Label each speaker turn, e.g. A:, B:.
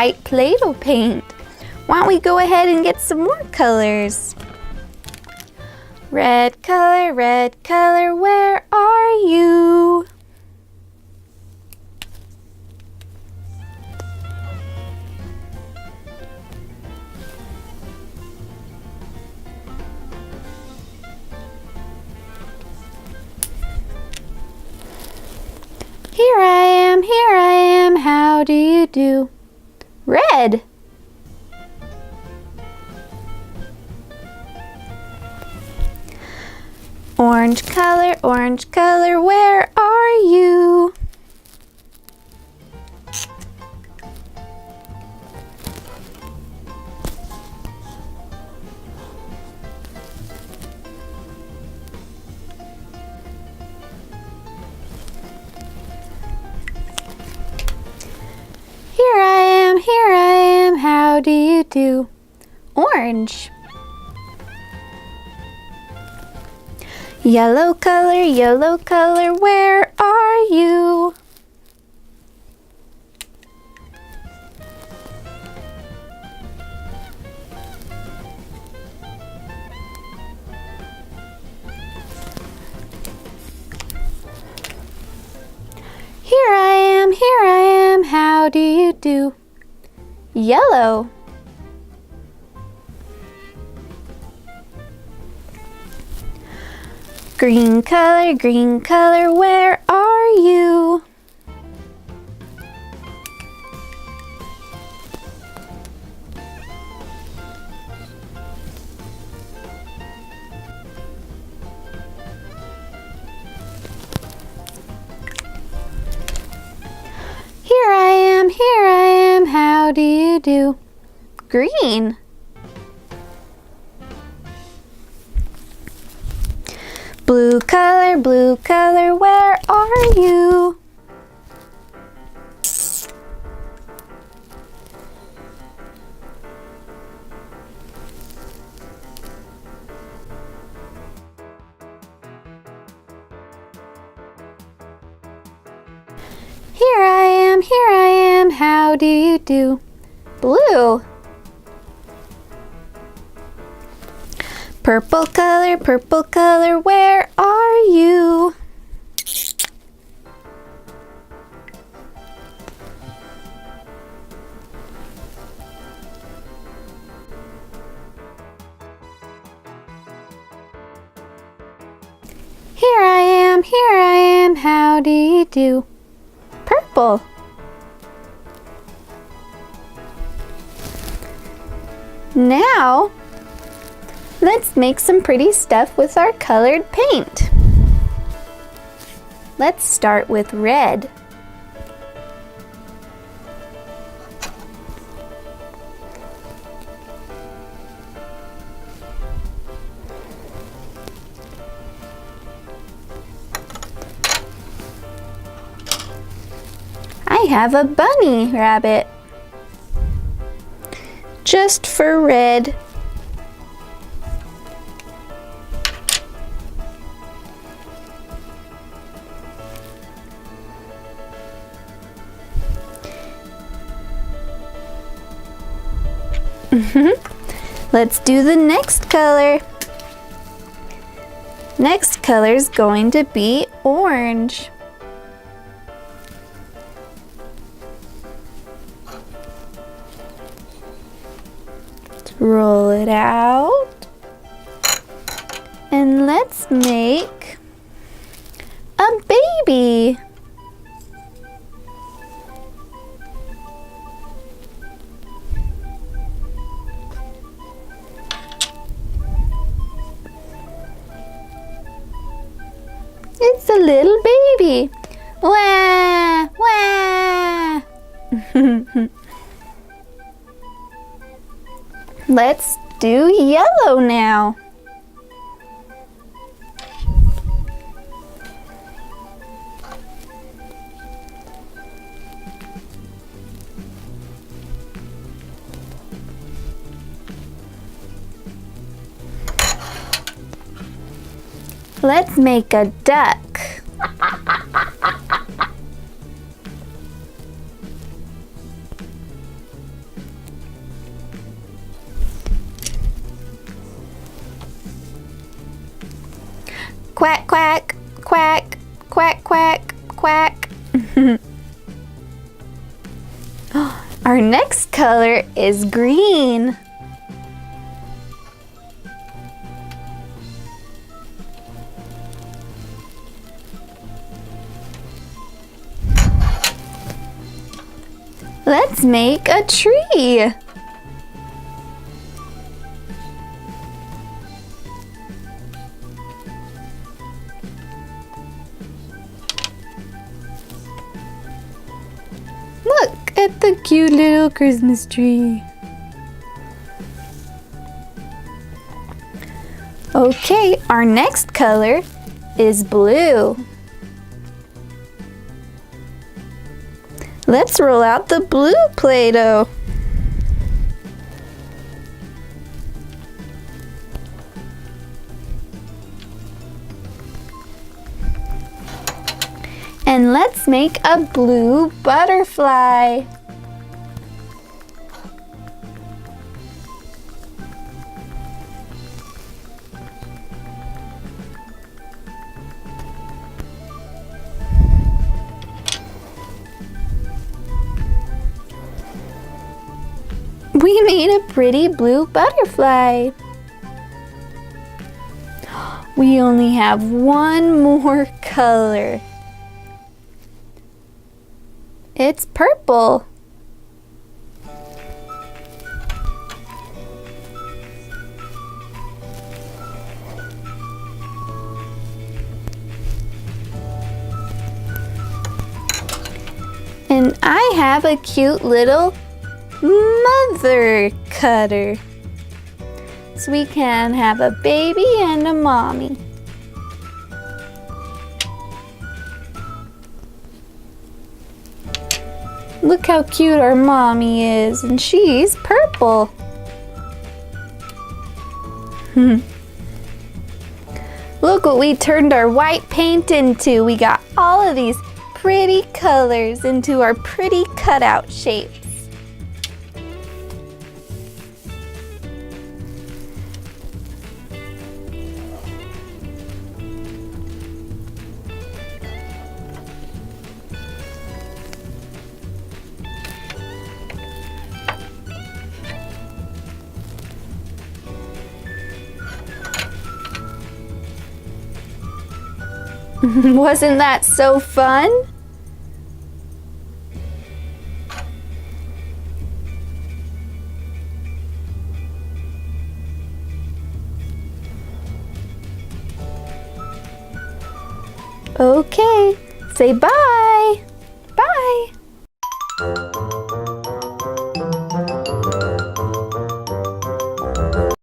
A: white Play-Doh paint. Why don't we go ahead and get some more colors? Red color, where are you? Here I am, how do you do? Red. Orange color, where are you? Here I am, how do you do? Orange. Yellow color, where are you? Here I am, how do you do? Yellow. Green color, where are you? Here I am, how do you do? Green. Blue color, where are you? Here I am, how do you do? Blue. Purple color, where are you? Here I am, how do you do? Purple. Now, let's make some pretty stuff with our colored paint. Let's start with red. I have a bunny rabbit. Just for red. Let's do the next color. Next color is going to be orange. Roll it out. And let's make a baby. It's a little baby. Wah, wah. Let's do yellow now. Let's make a duck. Quack, quack, quack, quack, quack, quack. Our next color is green. Let's make a tree. Look at the cute little Christmas tree. Okay, our next color is blue. Let's roll out the blue Play-Doh. And let's make a blue butterfly. We made a pretty blue butterfly. We only have one more color. It's purple. And I have a cute little mother cutter. So we can have a baby and a mommy. Look how cute our mommy is, and she's purple. Look what we turned our white paint into. We got all of these pretty colors into our pretty cutout shapes. Wasn't that so fun? Okay, say bye.